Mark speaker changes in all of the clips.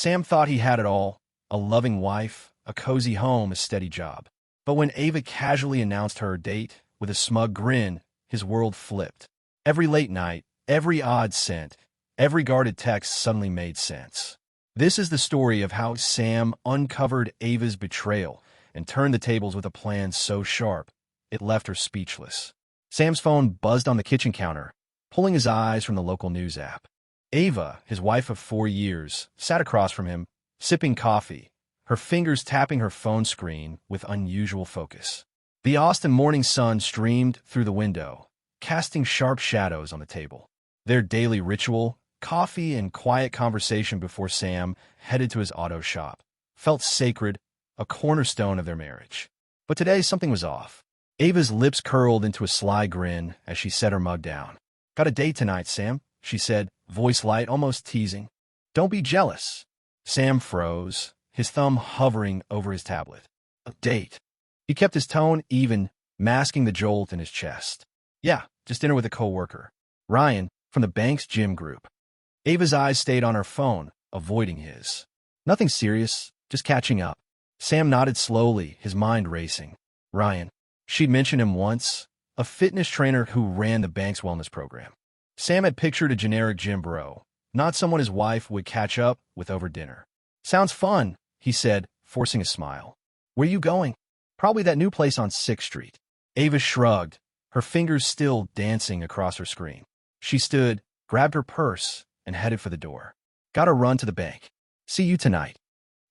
Speaker 1: Sam thought he had it all: a loving wife, a cozy home, a steady job. But when Ava casually announced her date with a smug grin, his world flipped. Every late night, every odd scent, every guarded text suddenly made sense. This is the story of how Sam uncovered Ava's betrayal and turned the tables with a plan so sharp it left her speechless. Sam's phone buzzed on the kitchen counter, pulling his eyes from the local news app. Ava, his wife of 4 years, sat across from him, sipping coffee, her fingers tapping her phone screen with unusual focus. The Austin morning sun streamed through the window, casting sharp shadows on the table. Their daily ritual, coffee and quiet conversation before Sam headed to his auto shop, felt sacred, a cornerstone of their marriage. But today something was off. Ava's lips curled into a sly grin as she set her mug down. "Got a date tonight, Sam," she said, voice light, almost teasing. "Don't be jealous." Sam froze, his thumb hovering over his tablet. "A date?" He kept his tone even, masking the jolt in his chest. "Yeah, just dinner with a coworker. Ryan, from the bank's gym group." Ava's eyes stayed on her phone, avoiding his. "Nothing serious, just catching up." Sam nodded slowly, his mind racing. Ryan. She'd mentioned him once, a fitness trainer who ran the bank's wellness program. Sam had pictured a generic gym bro, not someone his wife would catch up with over dinner. "Sounds fun," he said, forcing a smile. "Where you going?" "Probably that new place on 6th Street. Ava shrugged, her fingers still dancing across her screen. She stood, grabbed her purse, and headed for the door. "Gotta run to the bank. See you tonight."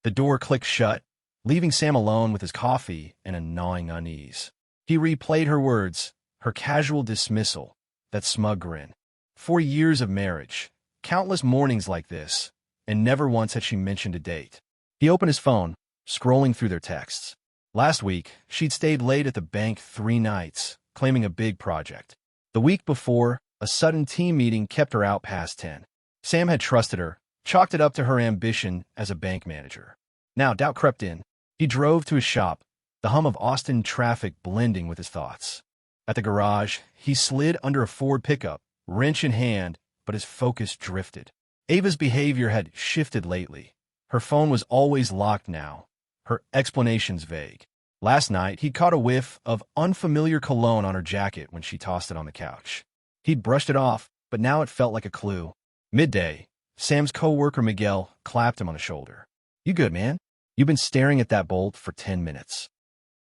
Speaker 1: The door clicked shut, leaving Sam alone with his coffee and a gnawing unease. He replayed her words, her casual dismissal, that smug grin. 4 years of marriage, countless mornings like this, and never once had she mentioned a date. He opened his phone, scrolling through their texts. Last week, she'd stayed late at the bank 3 nights, claiming a big project. The week before, a sudden team meeting kept her out past 10. Sam had trusted her, chalked it up to her ambition as a bank manager. Now doubt crept in. He drove to his shop, the hum of Austin traffic blending with his thoughts. At the garage, he slid under a Ford pickup, wrench in hand, but his focus drifted. Ava's behavior had shifted lately. Her phone was always locked now, her explanations vague. Last night, he caught a whiff of unfamiliar cologne on her jacket when she tossed it on the couch. He'd brushed it off, but now it felt like a clue. Midday, Sam's coworker Miguel clapped him on the shoulder. "You good, man? You've been staring at that bolt for 10 minutes.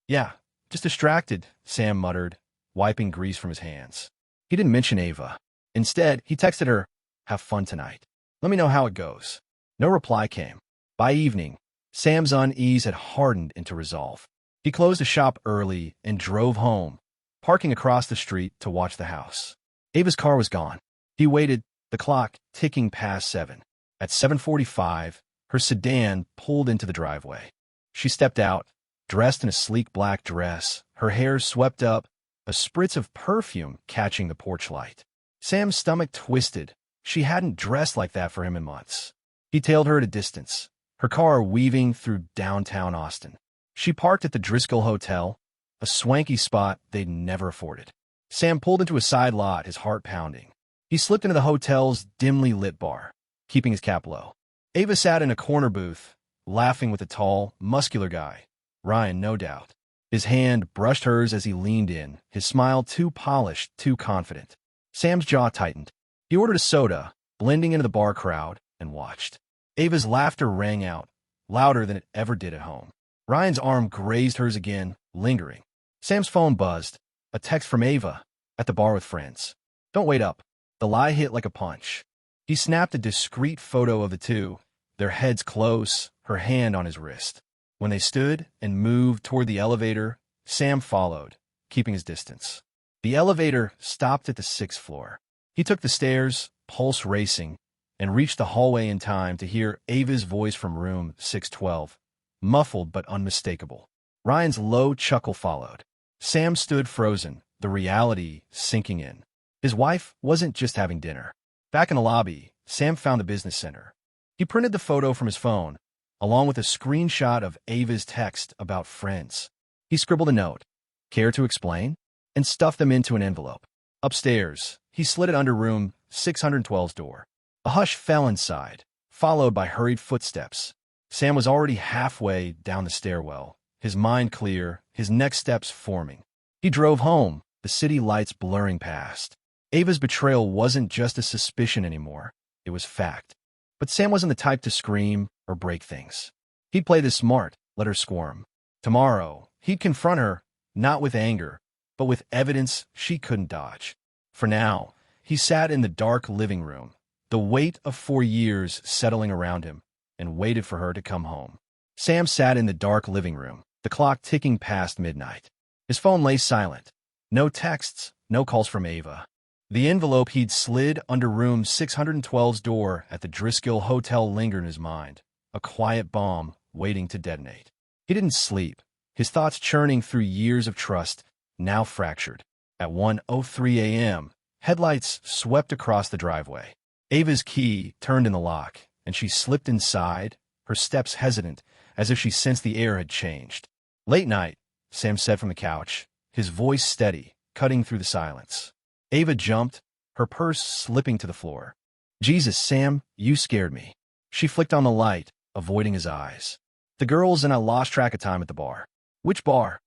Speaker 1: "Yeah, just distracted," Sam muttered, wiping grease from his hands. He didn't mention Ava. Instead, he texted her, "Have fun tonight. Let me know how it goes." No reply came. By evening, Sam's unease had hardened into resolve. He closed the shop early and drove home, parking across the street to watch the house. Ava's car was gone. He waited, the clock ticking past 7. At 7:45, her sedan pulled into the driveway. She stepped out, dressed in a sleek black dress, her hair swept up, a spritz of perfume catching the porch light. Sam's stomach twisted. She hadn't dressed like that for him in months. He tailed her at a distance, her car weaving through downtown Austin. She parked at the Driscoll Hotel, a swanky spot they'd never afforded. Sam pulled into a side lot, his heart pounding. He slipped into the hotel's dimly lit bar, keeping his cap low. Ava sat in a corner booth, laughing with a tall, muscular guy. Ryan, no doubt. His hand brushed hers as he leaned in, his smile too polished, too confident. Sam's jaw tightened. He ordered a soda, blending into the bar crowd, and watched. Ava's laughter rang out, louder than it ever did at home. Ryan's arm grazed hers again, lingering. Sam's phone buzzed. A text from Ava, at the bar with friends. "Don't wait up." The lie hit like a punch. He snapped a discreet photo of the two, their heads close, her hand on his wrist. When they stood and moved toward the elevator, Sam followed, keeping his distance. The elevator stopped at the 6th floor. He took the stairs, pulse racing, and reached the hallway in time to hear Ava's voice from room 612, muffled but unmistakable. Ryan's low chuckle followed. Sam stood frozen, the reality sinking in. His wife wasn't just having dinner. Back in the lobby, Sam found the business center. He printed the photo from his phone, along with a screenshot of Ava's text about friends. He scribbled a note, "Care to explain?" and stuffed them into an envelope. Upstairs, he slid it under room 612's door. A hush fell inside, followed by hurried footsteps. Sam was already halfway down the stairwell, his mind clear, his next steps forming. He drove home, the city lights blurring past. Ava's betrayal wasn't just a suspicion anymore. It was fact. But Sam wasn't the type to scream or break things. He'd play this smart, let her squirm. Tomorrow, he'd confront her, not with anger, but with evidence she couldn't dodge. For now, he sat in the dark living room, the weight of 4 years settling around him, and waited for her to come home. Sam sat in the dark living room, the clock ticking past midnight. His phone lay silent. No texts, no calls from Ava. The envelope he'd slid under room 612's door at the Driscoll Hotel lingered in his mind, a quiet bomb waiting to detonate. He didn't sleep, his thoughts churning through years of trust, now fractured. At 1:03 a.m., headlights swept across the driveway. Ava's key turned in the lock, and she slipped inside, her steps hesitant, as if she sensed the air had changed. "Late night," Sam said from the couch, his voice steady, cutting through the silence. Ava jumped, her purse slipping to the floor. "Jesus, Sam, you scared me." She flicked on the light, avoiding his eyes. "The girls and I lost track of time at the bar." "Which bar?"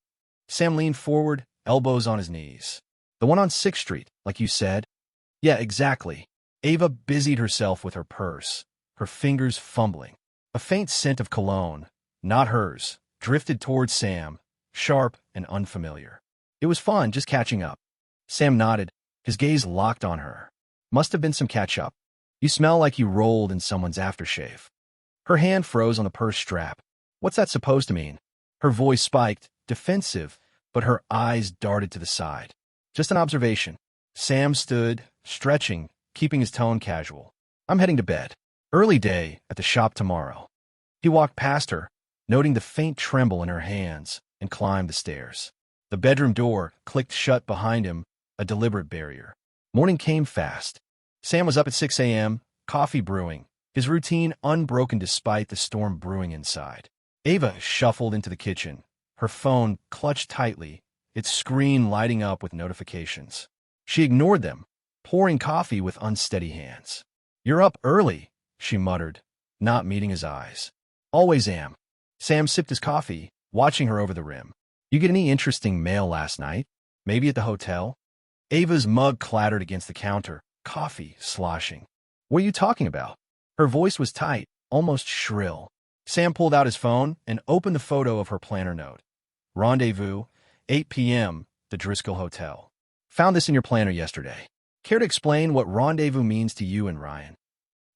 Speaker 1: Sam leaned forward, elbows on his knees. "The one on 6th Street, like you said." "Yeah, exactly." Ava busied herself with her purse, her fingers fumbling. A faint scent of cologne, not hers, drifted towards Sam, sharp and unfamiliar. "It was fun, just catching up." Sam nodded, his gaze locked on her. "Must have been some catch-up. You smell like you rolled in someone's aftershave." Her hand froze on the purse strap. "What's that supposed to mean?" Her voice spiked, defensive, but her eyes darted to the side. "Just an observation." Sam stood, stretching, keeping his tone casual. "I'm heading to bed. Early day at the shop tomorrow." He walked past her, noting the faint tremble in her hands, and climbed the stairs. The bedroom door clicked shut behind him, a deliberate barrier. Morning came fast. Sam was up at 6 a.m., coffee brewing, his routine unbroken despite the storm brewing inside. Ava shuffled into the kitchen, her phone clutched tightly, its screen lighting up with notifications. She ignored them, pouring coffee with unsteady hands. "You're up early," she muttered, not meeting his eyes. "Always am." Sam sipped his coffee, watching her over the rim. "You get any interesting mail last night? Maybe at the hotel?" Ava's mug clattered against the counter, coffee sloshing. "What are you talking about?" Her voice was tight, almost shrill. Sam pulled out his phone and opened the photo of her planner note. "Rendezvous, 8 p.m., the Driscoll Hotel. Found this in your planner yesterday. Care to explain what rendezvous means to you and Ryan?"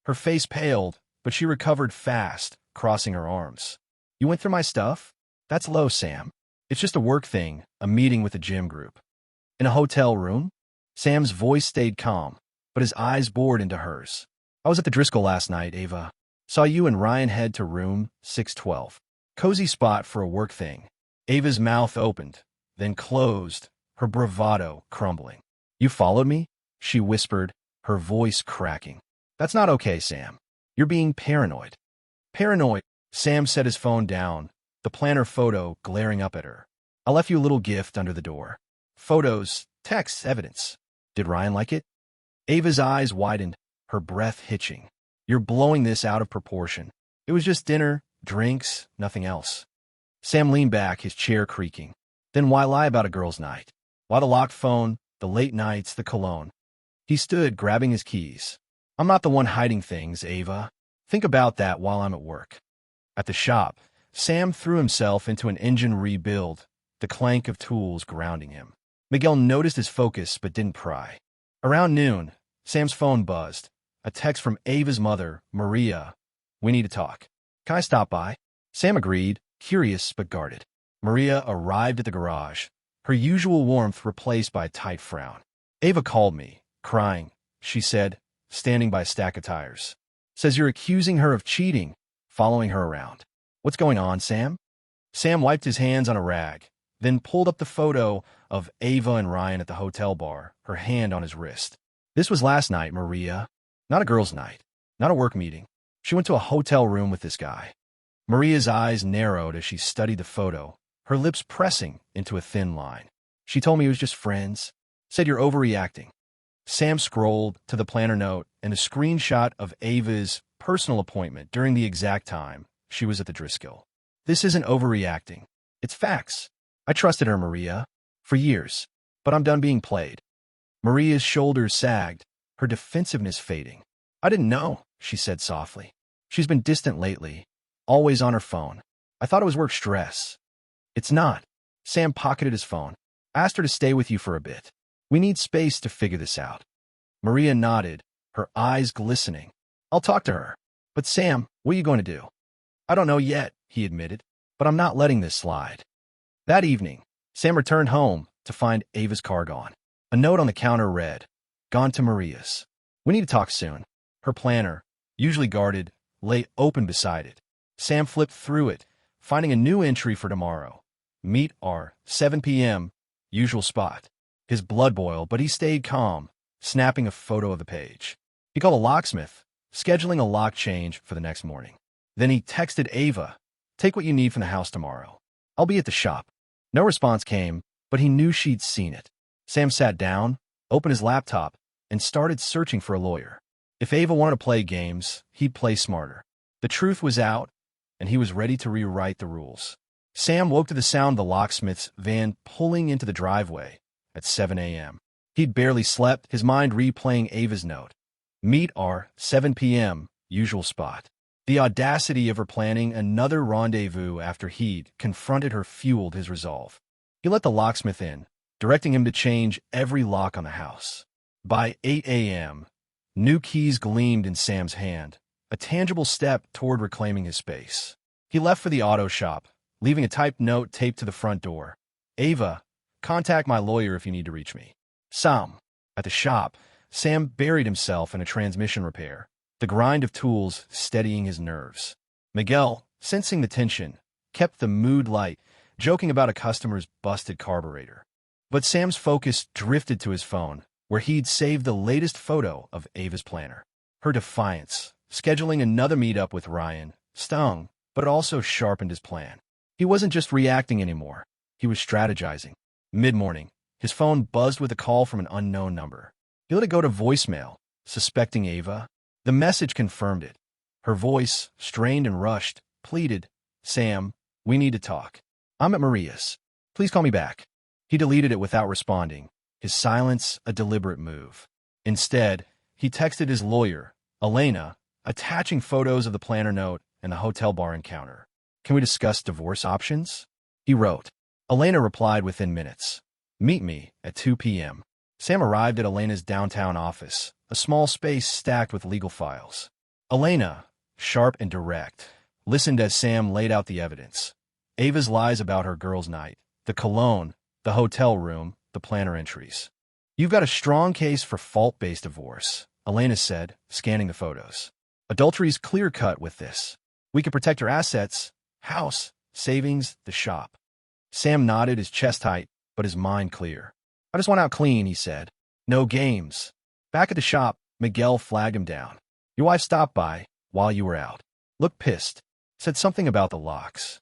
Speaker 1: Her face paled, but she recovered fast, crossing her arms. "You went through my stuff? That's low, Sam. It's just a work thing, a meeting with a gym group." "In a hotel room?" Sam's voice stayed calm, but his eyes bored into hers. "I was at the Driscoll last night, Ava. Saw you and Ryan head to room 612. Cozy spot for a work thing." Ava's mouth opened, then closed, her bravado crumbling. "You followed me?" she whispered, her voice cracking. "That's not okay, Sam. You're being paranoid." "Paranoid?" Sam set his phone down, the planner photo glaring up at her. "I left you a little gift under the door. Photos, texts, evidence. Did Ryan like it?" Ava's eyes widened, her breath hitching. "You're blowing this out of proportion. It was just dinner, drinks, nothing else." Sam leaned back, his chair creaking. "Then why lie about a girl's night? Why the locked phone, the late nights, the cologne?" He stood, grabbing his keys. "I'm not the one hiding things, Ava. Think about that while I'm at work." At the shop, Sam threw himself into an engine rebuild, the clank of tools grounding him. Miguel noticed his focus but didn't pry. Around noon, Sam's phone buzzed. A text from Ava's mother, Maria. "We need to talk. Can I stop by?" Sam agreed, curious but guarded. Maria arrived at the garage, her usual warmth replaced by a tight frown. "Ava called me, crying," she said, standing by a stack of tires. "Says you're accusing her of cheating, following her around." "What's going on, Sam?" Sam wiped his hands on a rag, then pulled up the photo of Ava and Ryan at the hotel bar, her hand on his wrist. "This was last night, Maria. Not a girl's night, not a work meeting. She went to a hotel room with this guy." Maria's eyes narrowed as she studied the photo, her lips pressing into a thin line. "She told me it was just friends. Said you're overreacting." Sam scrolled to the planner note and a screenshot of Ava's personal appointment during the exact time she was at the Driscoll. This isn't overreacting. It's facts. I trusted her, Maria, for years, but I'm done being played. Maria's shoulders sagged, her defensiveness fading. I didn't know, she said softly. She's been distant lately, always on her phone. I thought it was work stress. It's not. Sam pocketed his phone. Asked her to stay with you for a bit. We need space to figure this out. Maria nodded, her eyes glistening. I'll talk to her. But Sam, what are you going to do? I don't know yet, he admitted, but I'm not letting this slide. That evening, Sam returned home to find Ava's car gone. A note on the counter read, "Gone to Maria's. We need to talk soon." Her planner, usually guarded, lay open beside it. Sam flipped through it, finding a new entry for tomorrow. Meet our 7 p.m. usual spot. His blood boiled, but he stayed calm, snapping a photo of the page. He called a locksmith, scheduling a lock change for the next morning. Then he texted Ava, "Take what you need from the house tomorrow. I'll be at the shop." No response came, but he knew she'd seen it. Sam sat down, opened his laptop, and started searching for a lawyer. If Ava wanted to play games, he'd play smarter. The truth was out, and he was ready to rewrite the rules. Sam woke to the sound of the locksmith's van pulling into the driveway at 7 a.m. He'd barely slept, his mind replaying Ava's note. Meet our 7 p.m. usual spot. The audacity of her planning another rendezvous after he'd confronted her fueled his resolve. He let the locksmith in, directing him to change every lock on the house. By 8 a.m., new keys gleamed in Sam's hand, a tangible step toward reclaiming his space. He left for the auto shop, leaving a typed note taped to the front door. Ava, contact my lawyer if you need to reach me. Sam. At the shop, Sam buried himself in a transmission repair, the grind of tools steadying his nerves. Miguel, sensing the tension, kept the mood light, joking about a customer's busted carburetor. But Sam's focus drifted to his phone, where he'd saved the latest photo of Ava's planner. Her defiance, scheduling another meetup with Ryan, stung, but it also sharpened his plan. He wasn't just reacting anymore. He was strategizing. Mid-morning, his phone buzzed with a call from an unknown number. He let it go to voicemail, suspecting Ava. The message confirmed it. Her voice, strained and rushed, pleaded, "Sam, we need to talk. I'm at Maria's. Please call me back." He deleted it without responding, his silence a deliberate move. Instead, he texted his lawyer, Elena, attaching photos of the planner note and the hotel bar encounter. "Can we discuss divorce options?" He wrote. Elena replied within minutes. "Meet me at 2 p.m. Sam arrived at Elena's downtown office, a small space stacked with legal files. Elena, sharp and direct, listened as Sam laid out the evidence. Ava's lies about her girls' night, the cologne, the hotel room, the planner entries. "You've got a strong case for fault-based divorce," Elena said, scanning the photos. "Adultery's clear-cut with this. We can protect her assets, house, savings, the shop." Sam nodded, his chest tight, but his mind clear. "I just want out clean," he said. "No games." Back at the shop, Miguel flagged him down. "Your wife stopped by while you were out. Looked pissed. Said something about the locks."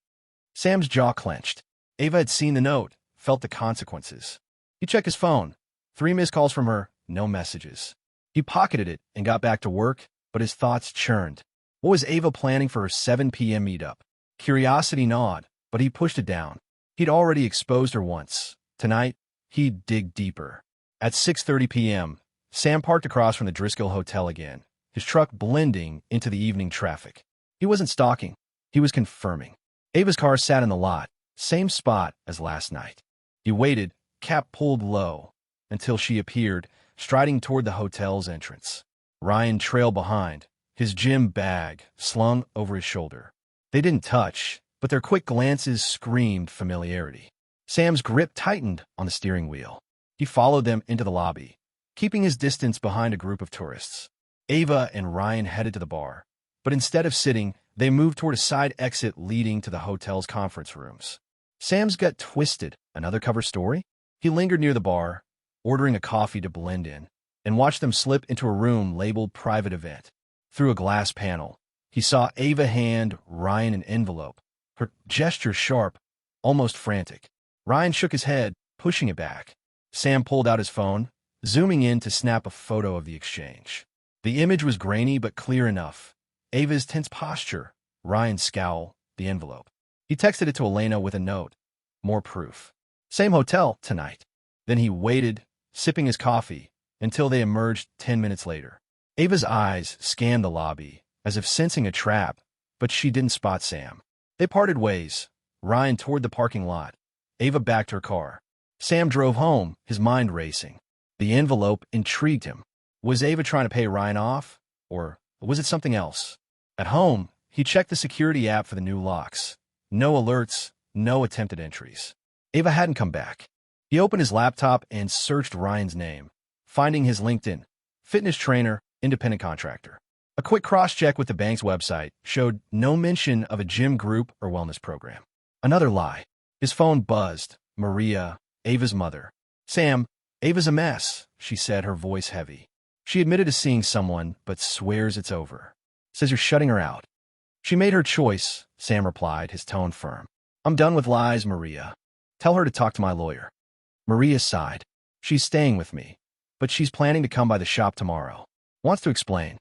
Speaker 1: Sam's jaw clenched. Ava had seen the note, felt the consequences. He checked his phone. 3 missed calls from her, no messages. He pocketed it and got back to work, but his thoughts churned. What was Ava planning for her 7 p.m. meetup? Curiosity gnawed, but he pushed it down. He'd already exposed her once. Tonight, he'd dig deeper. At 6:30 p.m., Sam parked across from the Driscoll Hotel again, his truck blending into the evening traffic. He wasn't stalking. He was confirming. Ava's car sat in the lot, same spot as last night. He waited, cap pulled low, until she appeared, striding toward the hotel's entrance. Ryan trailed behind, his gym bag slung over his shoulder. They didn't touch, but their quick glances screamed familiarity. Sam's grip tightened on the steering wheel. He followed them into the lobby, keeping his distance behind a group of tourists. Ava and Ryan headed to the bar, but instead of sitting, they moved toward a side exit leading to the hotel's conference rooms. Sam's gut twisted. Another cover story? He lingered near the bar, ordering a coffee to blend in, and watched them slip into a room labeled Private Event. Through a glass panel, he saw Ava hand Ryan an envelope, her gesture sharp, almost frantic. Ryan shook his head, pushing it back. Sam pulled out his phone, zooming in to snap a photo of the exchange. The image was grainy but clear enough. Ava's tense posture, Ryan's scowl, the envelope. He texted it to Elena with a note. More proof. Same hotel tonight. Then he waited, sipping his coffee, until they emerged 10 minutes later. Ava's eyes scanned the lobby, as if sensing a trap, but she didn't spot Sam. They parted ways, Ryan toward the parking lot. Ava backed her car. Sam drove home, his mind racing. The envelope intrigued him. Was Ava trying to pay Ryan off? Or was it something else? At home, he checked the security app for the new locks. No alerts, no attempted entries. Ava hadn't come back. He opened his laptop and searched Ryan's name, finding his LinkedIn. Fitness trainer, independent contractor. A quick cross-check with the bank's website showed no mention of a gym group or wellness program. Another lie. His phone buzzed. Maria, Ava's mother. Sam, Ava's a mess, she said, her voice heavy. She admitted to seeing someone, but swears it's over. Says you're shutting her out. She made her choice, Sam replied, his tone firm. I'm done with lies, Maria. Tell her to talk to my lawyer. Maria sighed. She's staying with me, but she's planning to come by the shop tomorrow. Wants to explain.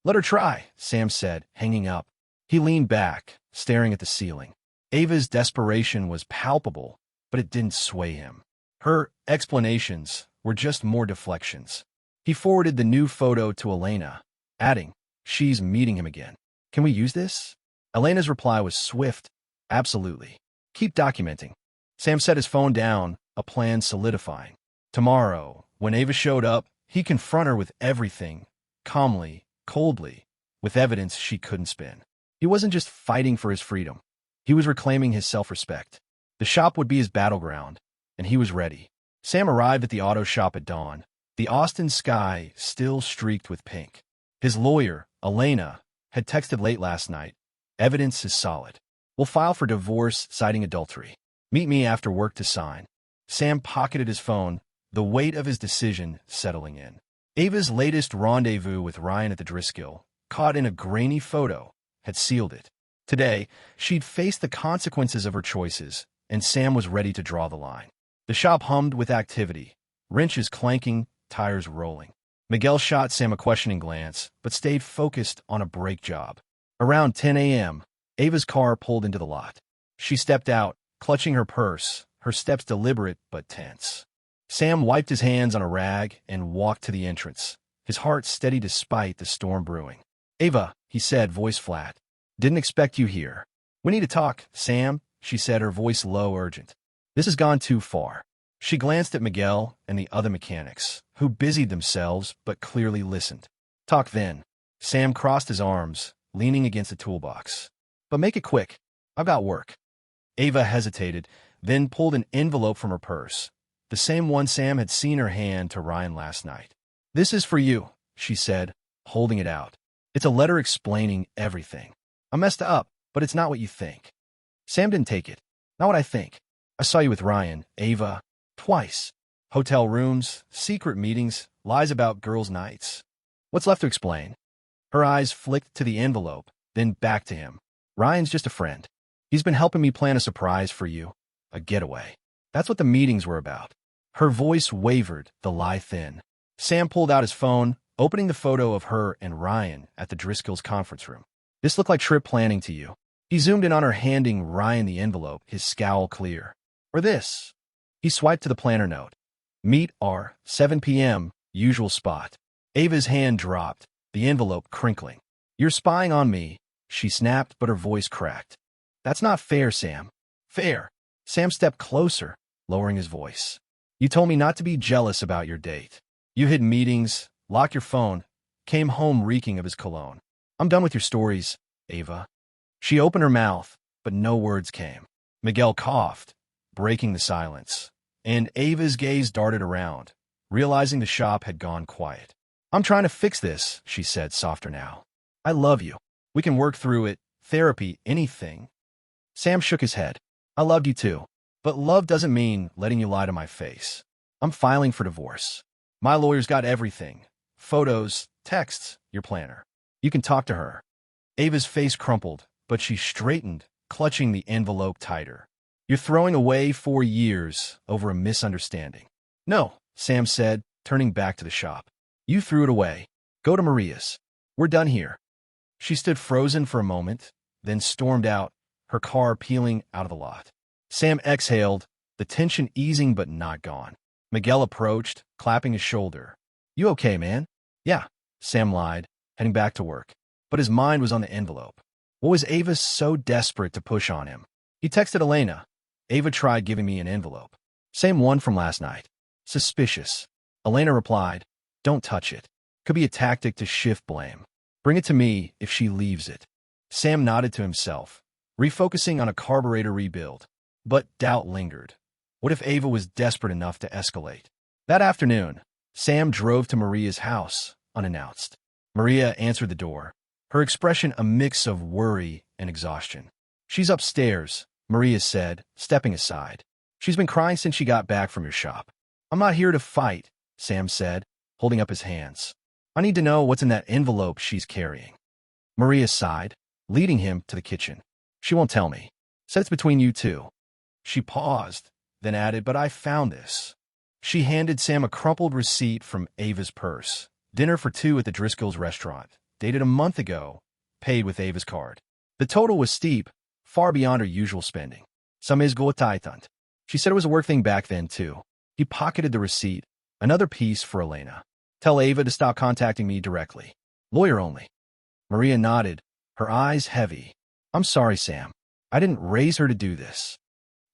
Speaker 1: Let her try, Sam said, hanging up. He leaned back, staring at the ceiling. Ava's desperation was palpable, but it didn't sway him. Her explanations were just more deflections. He forwarded the new photo to Elena, adding, she's meeting him again. Can we use this? Elena's reply was swift. Absolutely. Keep documenting. Sam set his phone down, a plan solidifying. Tomorrow, when Ava showed up, he confronted her with everything, calmly, coldly, with evidence she couldn't spin. He wasn't just fighting for his freedom. He was reclaiming his self-respect. The shop would be his battleground, and he was ready. Sam arrived at the auto shop at dawn, the Austin sky still streaked with pink. His lawyer, Elena, had texted late last night. Evidence is solid. We'll file for divorce citing adultery. Meet me after work to sign. Sam pocketed his phone, the weight of his decision settling in. Ava's latest rendezvous with Ryan at the Driscoll, caught in a grainy photo, had sealed it. Today, she'd face the consequences of her choices, and Sam was ready to draw the line. The shop hummed with activity, wrenches clanking, tires rolling. Miguel shot Sam a questioning glance, but stayed focused on a brake job. Around 10 a.m., Ava's car pulled into the lot. She stepped out, clutching her purse, her steps deliberate but tense. Sam wiped his hands on a rag and walked to the entrance, his heart steady despite the storm brewing. Ava, he said, voice flat. Didn't expect you here. We need to talk, Sam, she said, her voice low, urgent. This has gone too far. She glanced at Miguel and the other mechanics, who busied themselves but clearly listened. Talk then. Sam crossed his arms, leaning against a toolbox. But make it quick. I've got work. Ava hesitated, then pulled an envelope from her purse, the same one Sam had seen her hand to Ryan last night. This is for you, she said, holding it out. It's a letter explaining everything. I messed up, but it's not what you think. Sam didn't take it. Not what I think. I saw you with Ryan, Ava, twice. Hotel rooms, secret meetings, lies about girls' nights. What's left to explain? Her eyes flicked to the envelope, then back to him. Ryan's just a friend. He's been helping me plan a surprise for you. A getaway. That's what the meetings were about. Her voice wavered, the lie thin. Sam pulled out his phone, opening the photo of her and Ryan at the Driscoll's conference room. This looked like trip planning to you. He zoomed in on her, handing Ryan the envelope, his scowl clear. Or this. He swiped to the planner note. Meet our 7 p.m. usual spot. Ava's hand dropped, the envelope crinkling. You're spying on me, she snapped, but her voice cracked. That's not fair, Sam. Fair. Sam stepped closer, lowering his voice. You told me not to be jealous about your date. You hid meetings, locked your phone, came home reeking of his cologne. I'm done with your stories, Ava. She opened her mouth, but no words came. Miguel coughed, breaking the silence, and Ava's gaze darted around, realizing the shop had gone quiet. I'm trying to fix this, she said, softer now. I love you. We can work through it, therapy, anything. Sam shook his head. I loved you too, but love doesn't mean letting you lie to my face. I'm filing for divorce. My lawyer's got everything. Photos, texts, your planner. You can talk to her. Ava's face crumpled, but she straightened, clutching the envelope tighter. You're throwing away 4 years over a misunderstanding. No, Sam said, turning back to the shop. You threw it away. Go to Maria's. We're done here. She stood frozen for a moment, then stormed out, her car peeling out of the lot. Sam exhaled, the tension easing but not gone. Miguel approached, clapping his shoulder. "You okay, man?" "Yeah," Sam lied, heading back to work. But his mind was on the envelope. What was Ava so desperate to push on him? He texted Elena. "Ava tried giving me an envelope. Same one from last night. Suspicious." Elena replied, "Don't touch it. Could be a tactic to shift blame. Bring it to me if she leaves it." Sam nodded to himself, refocusing on a carburetor rebuild. But doubt lingered. What if Ava was desperate enough to escalate? That afternoon, Sam drove to Maria's house, unannounced. Maria answered the door, her expression a mix of worry and exhaustion. "She's upstairs," Maria said, stepping aside. "She's been crying since she got back from your shop." "I'm not here to fight," Sam said, holding up his hands. "I need to know what's in that envelope she's carrying." Maria sighed, leading him to the kitchen. "She won't tell me. Said it's between you two." She paused, then added, "But I found this." She handed Sam a crumpled receipt from Ava's purse. Dinner for two at the Driscoll's restaurant, dated a month ago, paid with Ava's card. The total was steep, far beyond her usual spending. Some is goataitant. She said it was a work thing back then, too. He pocketed the receipt, another piece for Elena. "Tell Ava to stop contacting me directly. Lawyer only." Maria nodded, her eyes heavy. "I'm sorry, Sam. I didn't raise her to do this."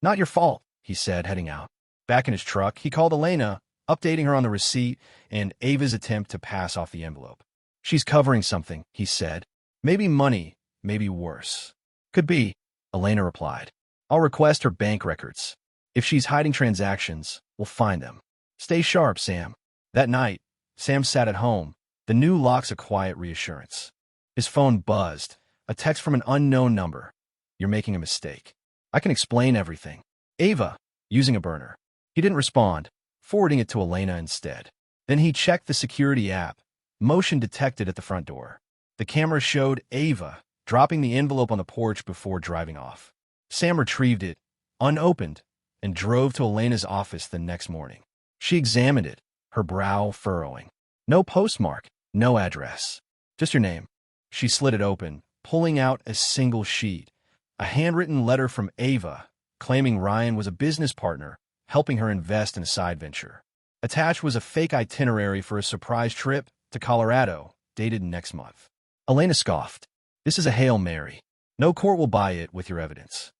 Speaker 1: "Not your fault," he said, heading out. Back in his truck, he called Elena, updating her on the receipt and Ava's attempt to pass off the envelope. "She's covering something," he said. "Maybe money, maybe worse." "Could be," Elena replied. "I'll request her bank records. If she's hiding transactions, we'll find them. Stay sharp, Sam." That night, Sam sat at home, the new locks a quiet reassurance. His phone buzzed, a text from an unknown number. "You're making a mistake. I can explain everything. Ava," using a burner. He didn't respond, forwarding it to Elena instead. Then he checked the security app, motion detected at the front door. The camera showed Ava dropping the envelope on the porch before driving off. Sam retrieved it, unopened, and drove to Elena's office the next morning. She examined it, her brow furrowing. No postmark, no address. "Just your name." She slid it open, pulling out a single sheet. A handwritten letter from Ava, claiming Ryan was a business partner, helping her invest in a side venture. Attached was a fake itinerary for a surprise trip to Colorado, dated next month. Elena scoffed. "This is a Hail Mary. No court will buy it with your evidence."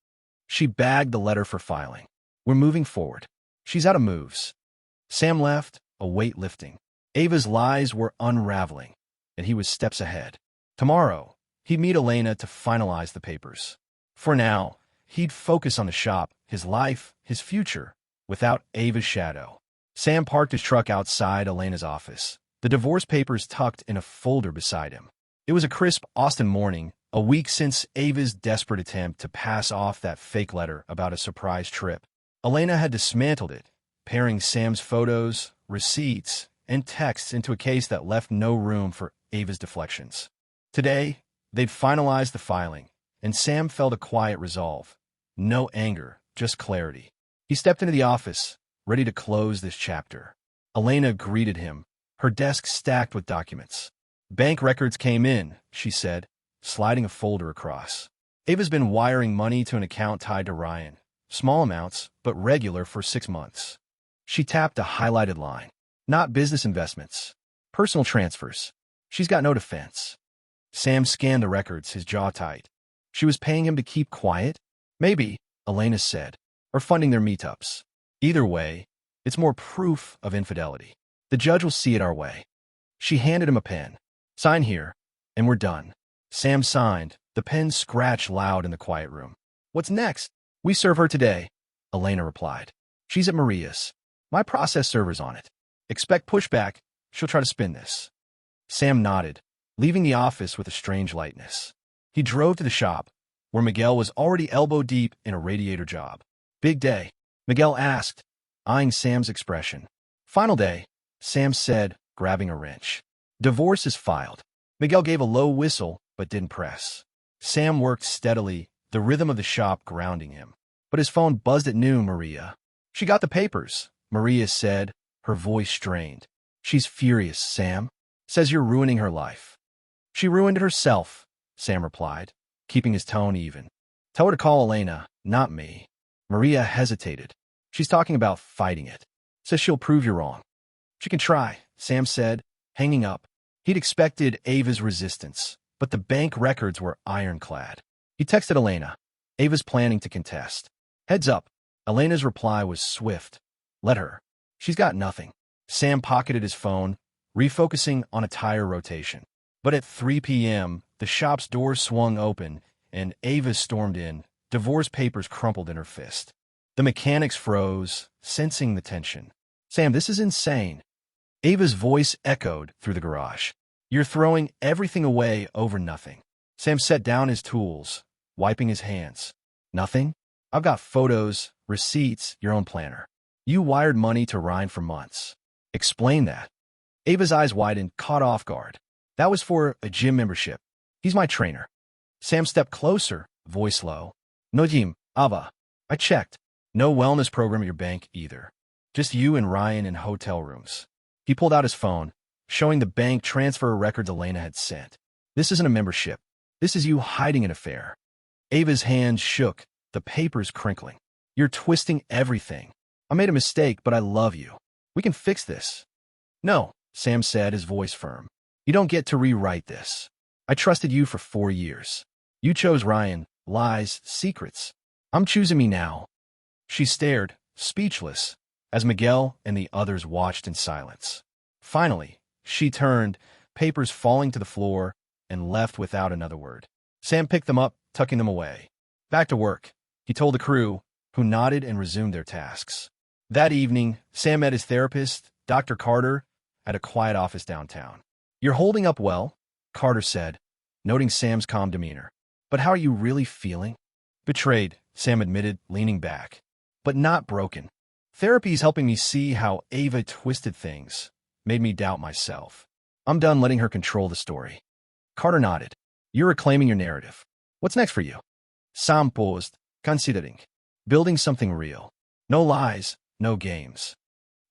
Speaker 1: She bagged the letter for filing. "We're moving forward. She's out of moves." Sam left, a weight lifting. Ava's lies were unraveling, and he was steps ahead. Tomorrow, he'd meet Elena to finalize the papers. For now, he'd focus on the shop, his life, his future, without Ava's shadow. Sam parked his truck outside Elena's office, the divorce papers tucked in a folder beside him. It was a crisp Austin morning, a week since Ava's desperate attempt to pass off that fake letter about a surprise trip. Elena had dismantled it, pairing Sam's photos, receipts, and texts into a case that left no room for Ava's deflections. Today, they'd finalized the filing, and Sam felt a quiet resolve. No anger, just clarity. He stepped into the office, ready to close this chapter. Elena greeted him, her desk stacked with documents. "Bank records came in," she said, sliding a folder across. "Ava's been wiring money to an account tied to Ryan. Small amounts, but regular for 6 months." She tapped a highlighted line. "Not business investments. Personal transfers. She's got no defense." Sam scanned the records, his jaw tight. She was paying him to keep quiet? Maybe, Elena said, or funding their meetups. Either way, it's more proof of infidelity. The judge will see it our way. She handed him a pen. "Sign here, and we're done." Sam signed. The pen scratched loud in the quiet room. "What's next?" "We serve her today," Elena replied. "She's at Maria's. My process server's on it. Expect pushback. She'll try to spin this." Sam nodded, leaving the office with a strange lightness. He drove to the shop, where Miguel was already elbow-deep in a radiator job. "Big day?" Miguel asked, eyeing Sam's expression. "Final day," Sam said, grabbing a wrench. "Divorce is filed." Miguel gave a low whistle, but didn't press. Sam worked steadily, the rhythm of the shop grounding him. But his phone buzzed at noon. "Maria." "She got the papers," Maria said, her voice strained. "She's furious, Sam. Says you're ruining her life." "She ruined it herself," Sam replied, keeping his tone even. Tell her to call Elena, not me. Maria hesitated. She's talking about fighting it. Says she'll prove you're wrong. She can try, Sam said, hanging up. He'd expected Ava's resistance, but the bank records were ironclad. He texted Elena. Ava's planning to contest. Heads up. Elena's reply was swift. Let her. She's got nothing. Sam pocketed his phone, refocusing on a tire rotation. But at 3 p.m., the shop's door swung open, and Ava stormed in, divorce papers crumpled in her fist. The mechanics froze, sensing the tension. Sam, this is insane. Ava's voice echoed through the garage. You're throwing everything away over nothing. Sam set down his tools, wiping his hands. Nothing? I've got photos, receipts, your own planner. You wired money to Ryan for months. Explain that. Ava's eyes widened, caught off guard. That was for a gym membership. He's my trainer. Sam stepped closer, voice low. No gym, Ava. I checked. No wellness program at your bank either. Just you and Ryan in hotel rooms. He pulled out his phone, showing the bank transfer records Elena had sent. This isn't a membership. This is you hiding an affair. Ava's hands shook, the papers crinkling. You're twisting everything. I made a mistake, but I love you. We can fix this. No, Sam said, his voice firm. You don't get to rewrite this. I trusted you for 4 years. You chose Ryan, lies, secrets. I'm choosing me now. She stared, speechless, as Miguel and the others watched in silence. Finally, she turned, papers falling to the floor, and left without another word. Sam picked them up, tucking them away. Back to work, he told the crew, who nodded and resumed their tasks. That evening, Sam met his therapist, Dr. Carter, at a quiet office downtown. You're holding up well, Carter said, noting Sam's calm demeanor. But how are you really feeling? Betrayed, Sam admitted, leaning back. But not broken. Therapy's helping me see how Ava twisted things, made me doubt myself. I'm done letting her control the story. Carter nodded. You're reclaiming your narrative. What's next for you? Sam paused, considering. Building something real. No lies, no games.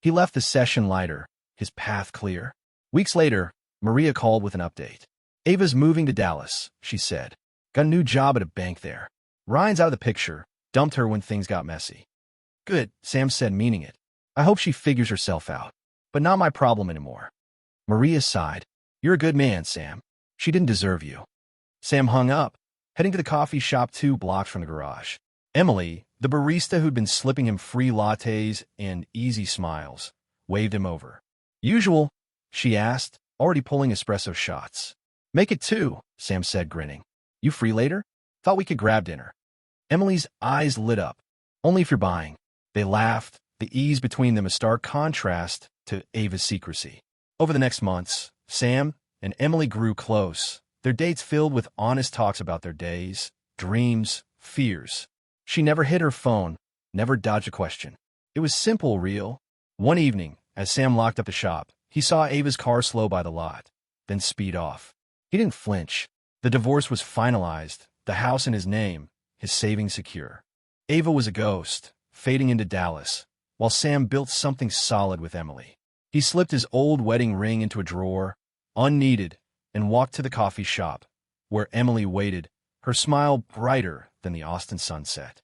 Speaker 1: He left the session lighter, his path clear. Weeks later, Maria called with an update. Ava's moving to Dallas, she said. Got a new job at a bank there. Ryan's out of the picture, dumped her when things got messy. Good, Sam said, meaning it. I hope she figures herself out. But not my problem anymore. Maria sighed. You're a good man, Sam. She didn't deserve you. Sam hung up, heading to the coffee shop 2 blocks from the garage. Emily, the barista who'd been slipping him free lattes and easy smiles, waved him over. Usual? She asked, already pulling espresso shots. Make it 2, Sam said, grinning. You free later? Thought we could grab dinner. Emily's eyes lit up. Only if you're buying. They laughed, the ease between them a stark contrast to Ava's secrecy. Over the next months, Sam and Emily grew close, their dates filled with honest talks about their days, dreams, fears. She never hid her phone, never dodged a question. It was simple, real. One evening, as Sam locked up the shop, he saw Ava's car slow by the lot, then speed off. He didn't flinch. The divorce was finalized, the house in his name, his savings secure. Ava was a ghost, fading into Dallas, while Sam built something solid with Emily. He slipped his old wedding ring into a drawer, unneeded, and walked to the coffee shop, where Emily waited, her smile brighter than the Austin sunset.